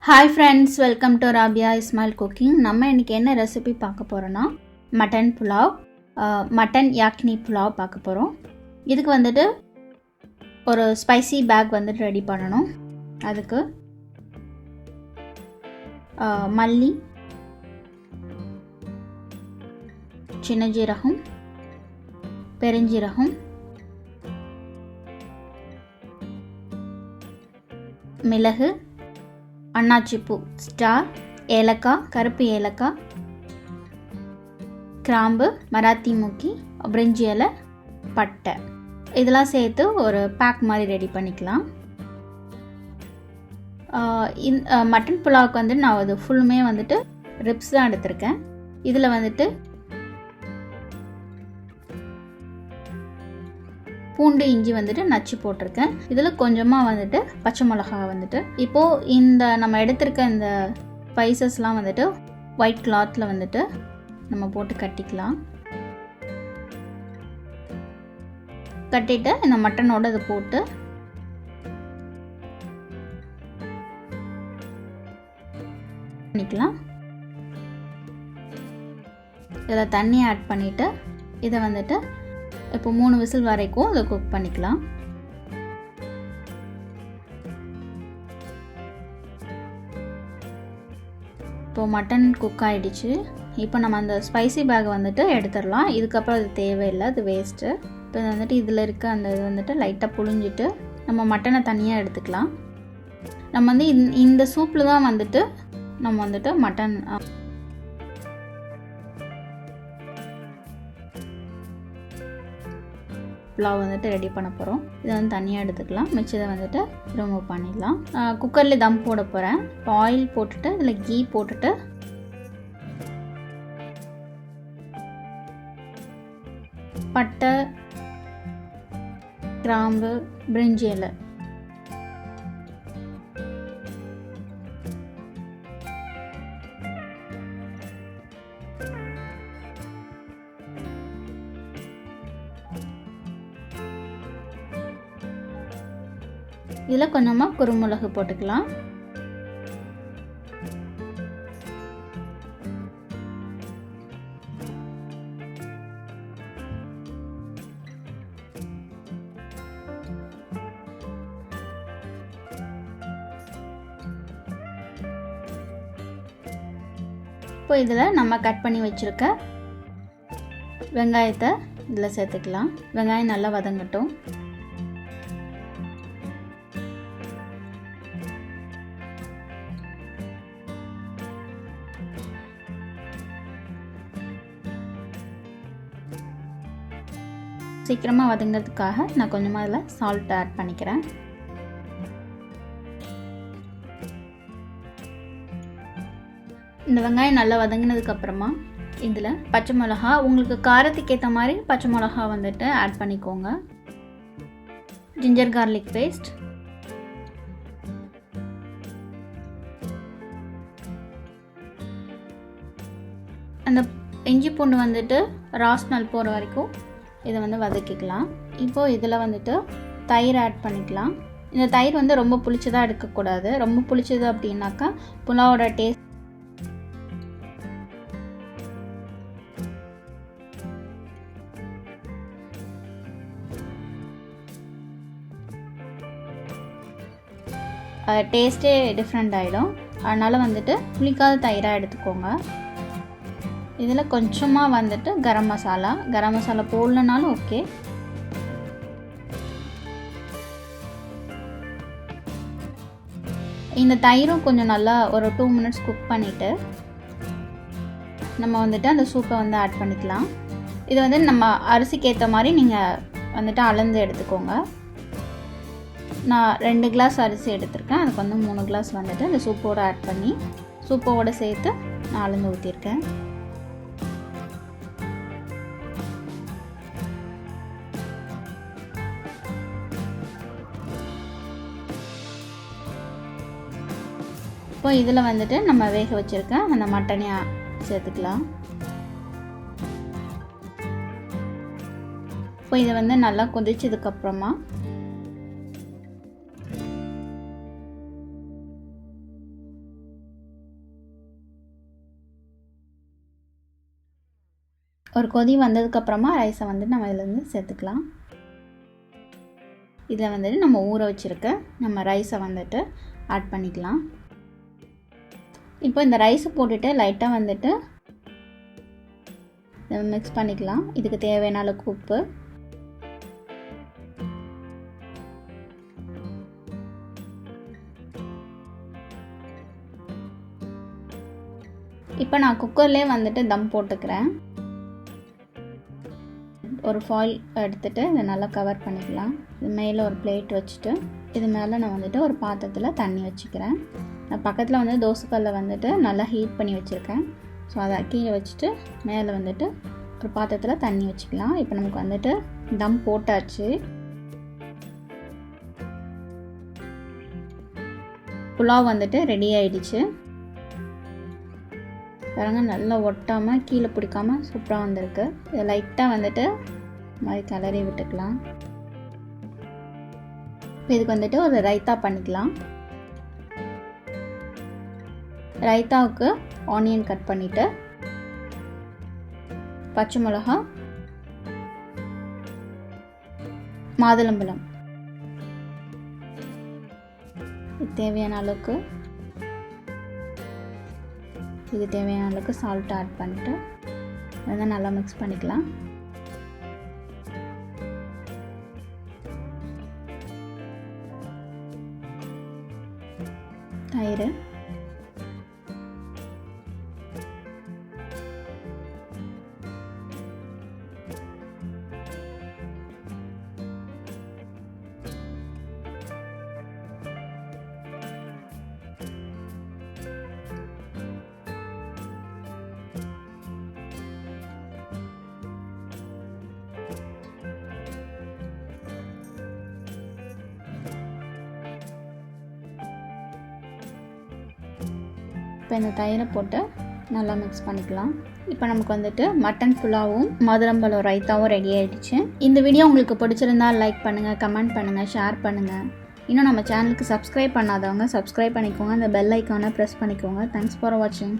Hi friends, welcome to Rabiya ismail cooking. நம்ம இன்னைக்கு என்ன ரெசிபி பார்க்க போறோம்னா மட்டன் புலாவ், மட்டன் யாக்னி புலாவ் பார்க்க போறோம். இதுக்கு வந்துட்டு ஒரு ஸ்பைசி பேக் வந்துட்டு ரெடி பண்ணணும். அதுக்கு மல்லி, சின்ன ஜீரகம், பெருஞ்சீரகம், மிளகு, அன்னாச்சிப்பூ, ஸ்டார், ஏலக்காய், கருப்பு ஏலக்காய், கிராம்பு, மராத்தி முக்கி, பிரிஞ்சி இலை, பட்டை இதெல்லாம் சேர்த்து ஒரு பேக் மாதிரி ரெடி பண்ணிக்கலாம். மட்டன் புலாவுக்கு வந்து நான் அது ஃபுல்லுமே வந்துட்டு ரிப்ஸ் தான் எடுத்திருக்கேன். இதில் வந்துட்டு பூண்டு இஞ்சி வந்துட்டு நச்சு போட்டிருக்கேன். இதில் கொஞ்சமாக வந்துட்டு பச்சை மிளகா வந்துட்டு இப்போது இந்த நம்ம எடுத்திருக்க இந்த ஸ்பைசஸ்லாம் வந்துட்டு ஒயிட் கிளாத்தில் வந்துட்டு நம்ம போட்டு கட்டிக்கலாம். கட்டிட்டு இந்த மட்டனோட இதை போட்டு பண்ணிக்கலாம். இதில் தண்ணி ஆட் பண்ணிவிட்டு இதை வந்துட்டு இப்போ 3 விசில் வரைக்கும் இதை குக் பண்ணிக்கலாம். இப்போது மட்டன் குக் ஆகிடுச்சு. இப்போ நம்ம அந்த ஸ்பைசி பேக் வந்துட்டு எடுத்துடலாம். இதுக்கப்புறம் அது தேவையில்லை, அது வேஸ்ட்டு. இப்போ வந்துட்டு இதில் இருக்க அந்த இது வந்துட்டு லைட்டாக புழிஞ்சிட்டு நம்ம மட்டனை தனியாக எடுத்துக்கலாம். நம்ம வந்து இந்த சூப்பில் தான் வந்துட்டு நம்ம வந்துட்டு மட்டன் புலாவ் வந்துட்டு ரெடி பண்ண போகிறோம். இதை வந்து தனியாக எடுத்துக்கலாம். மிச்சத்தை வந்துட்டு ரிமூவ் பண்ணிடலாம். குக்கரில் தம் போட போகிறேன். இப்போ ஆயில் போட்டுட்டு இதில் கீ போட்டுட்டு பட்டை, கிராம்பு, பிரிஞ்சி இலை, இதில் கொஞ்சமாக குருமிளகு போட்டுக்கலாம். இப்போ இதில் நம்ம கட் பண்ணி வச்சுருக்க வெங்காயத்தை இதில் சேர்த்துக்கலாம். வெங்காயம் நல்லா வதங்கட்டும். சீக்கிரமாக வதங்கிறதுக்காக நான் கொஞ்சமாக இதில் சால்ட் ஆட் பண்ணிக்கிறேன். இந்த வெங்காயம் நல்லா வதங்கினதுக்கப்புறமா இதில் பச்சை மிளகா, உங்களுக்கு காரத்துக்கு ஏற்ற மாதிரி பச்சை மிளகா வந்துட்டு ஆட் பண்ணிக்கோங்க. ஜிஞ்சர் கார்லிக் பேஸ்ட், அந்த இஞ்சி பூண்டு வந்துட்டு ராஸ்மல் போகிற வரைக்கும் இதை வந்து வதக்கிக்கலாம். இப்போது இதில் வந்துட்டு தயிர் ஆட் பண்ணிக்கலாம். இந்த தயிர் வந்து ரொம்ப புளிச்சதாக எடுக்கக்கூடாது. ரொம்ப புளிச்சது அப்படின்னாக்கா புலாவோட டேஸ்ட் டேஸ்ட்டே டிஃப்ரெண்ட் ஆகிடும். அதனால் வந்துட்டு புளிக்காத தயிராக எடுத்துக்கோங்க. இதில் கொஞ்சமாக வந்துட்டு கரம் மசாலா போடலனாலும் ஓகே. இந்த தயிரும் கொஞ்சம் நல்லா ஒரு 2 மினிட்ஸ் குக் பண்ணிவிட்டு நம்ம வந்துட்டு அந்த சூப்பை வந்து ஆட் பண்ணிக்கலாம். இது வந்து நம்ம அரிசிக்கு ஏற்ற மாதிரி நீங்கள் வந்துட்டு அளந்து எடுத்துக்கோங்க. நான் 2 கிளாஸ் அரிசி எடுத்திருக்கேன். அதுக்கு வந்து 3 கிளாஸ் வந்துட்டு இந்த சூப்போடு ஆட் பண்ணி சூப்போடு சேர்த்து நான் அளந்து ஊற்றிருக்கேன். இப்போ இதில் வந்துட்டு நம்ம வேக வச்சுருக்க அந்த மட்டனையும் சேர்த்துக்கலாம். இப்போ இதை வந்து நல்லா கொதிச்சதுக்கப்புறமா ஒரு கொதி வந்ததுக்கப்புறமா ரைஸை வந்துட்டு நம்ம இதிலேருந்து சேர்த்துக்கலாம். இதில் வந்துட்டு நம்ம ஊற வச்சுருக்க நம்ம ரைஸை வந்துட்டு ஆட் பண்ணிக்கலாம். இப்போ இந்த ரைஸை போட்டுட்டு லைட்டாக வந்துட்டு மிக்ஸ் பண்ணிக்கலாம். இதுக்கு தேவையான அளவுக்கு உப்பு, இப்போ நான் குக்கர்லேயே வந்துட்டு தம் போட்டுக்கிறேன். ஒரு ஃபாயில் எடுத்துகிட்டு இதை நல்லா கவர் பண்ணிக்கலாம். இது மேலே ஒரு பிளேட் வச்சுட்டு இது மேலே நான் வந்துட்டு ஒரு பாத்திரத்தில் தண்ணி வச்சுக்கிறேன். நான் பக்கத்தில் வந்து தோசைக்கல்லை வந்துட்டு நல்லா ஹீட் பண்ணி வச்சுருக்கேன். ஸோ அதை கீழே வச்சுட்டு மேலே வந்துட்டு ஒரு பாத்திரத்தில் தண்ணி வச்சுக்கலாம். இப்போ நமக்கு வந்துட்டு தம் போட்டாச்சு. புலாவ் வந்துட்டு ரெடி ஆகிடுச்சு. பாருங்க, நல்லா ஒட்டாமல் கீழே பிடிக்காமல் சூப்பராக வந்திருக்கு. இதை லைட்டாக வந்துட்டு மாதிரி கிளறி விட்டுக்கலாம். இப்போ இதுக்கு வந்துட்டு ஒரு ரைத்தா பண்ணிக்கலாம். ரைத்தாவுக்கு ஆனியன் கட் பண்ணிவிட்டு பச்சை மிளகா, மாதுளம்பழம், தேவையான அளவுக்கு இது தேவையான அளவுக்கு சால்ட் ஆட் பண்ணிட்டு அதை நல்லா மிக்ஸ் பண்ணிக்கலாம். தயிர், இப்போ இந்த தயிரை போட்டு நல்லா மிக்ஸ் பண்ணிக்கலாம். இப்போ நமக்கு வந்துட்டு மட்டன் புலாவும் மாதுளம்பழம் ரைத்தாவும் ரெடி ஆகிடுச்சு. இந்த வீடியோ உங்களுக்கு பிடிச்சிருந்தா லைக் பண்ணுங்கள், கமெண்ட் பண்ணுங்கள், ஷேர் பண்ணுங்கள். இன்னும் நம்ம சேனலுக்கு சப்ஸ்கிரைப் பண்ணாதவங்க சப்ஸ்கிரைப் பண்ணிக்கோங்க. அந்த பெல் ஐக்கானை ப்ரெஸ் பண்ணிக்கோங்க. தேங்க்ஸ் ஃபார் வாட்சிங்.